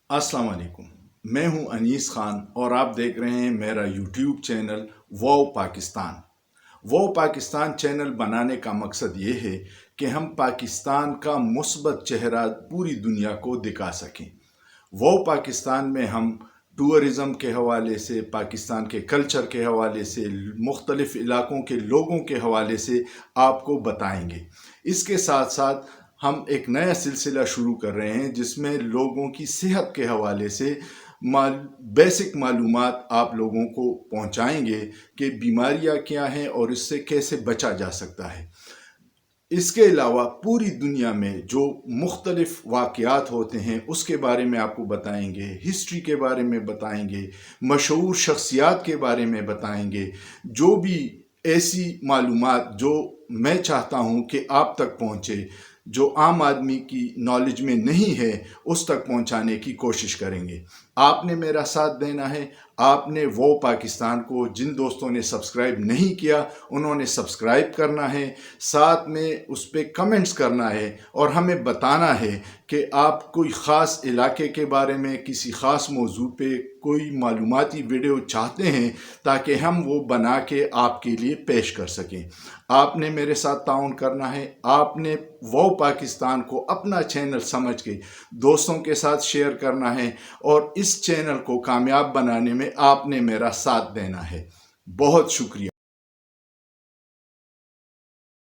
अस्सलाम वालेकुम। मैं हूं अनीस खान और आप देख रहे हैं मेरा यूट्यूब चैनल वो पाकिस्तान। वो पाकिस्तान चैनल बनाने का मकसद ये है कि हम पाकिस्तान का मुस्बत चेहरा पूरी दुनिया को दिखा सकें। वो पाकिस्तान में हम टूरिज़म के हवाले से, पाकिस्तान के कल्चर के हवाले से, मुख्तलिफ़ इलाक़ों के लोगों के हवाले से आपको बताएंगे। इसके साथ साथ हम एक नया सिलसिला शुरू कर रहे हैं जिसमें लोगों की सेहत के हवाले से बेसिक मालूमात आप लोगों को पहुंचाएंगे कि बीमारियां क्या हैं और इससे कैसे बचा जा सकता है। इसके अलावा पूरी दुनिया में जो मुख्तलिफ वाक़यात होते हैं उसके बारे में आपको बताएंगे, हिस्ट्री के बारे में बताएंगे, मशहूर शख्सियात के बारे में बताएंगे। जो भी ऐसी मालूमात जो मैं चाहता हूं कि आप तक पहुंचे, जो आम आदमी की नॉलेज में नहीं है, उस तक पहुंचाने की कोशिश करेंगे। आपने मेरा साथ देना है। आपने वो पाकिस्तान को, जिन दोस्तों ने सब्सक्राइब नहीं किया उन्होंने सब्सक्राइब करना है, साथ में उस पर कमेंट्स करना है और हमें बताना है कि आप कोई ख़ास इलाके के बारे में, किसी ख़ास मौजू पे कोई मालूमाती वीडियो चाहते हैं ताकि हम वो बना के आपके लिए पेश कर सकें। आपने मेरे साथ ताउन करना है। आपने वो पाकिस्तान को अपना चैनल समझ के दोस्तों के साथ शेयर करना है और इस चैनल को कामयाब बनाने में आपने मेरा साथ देना है। बहुत शुक्रिया।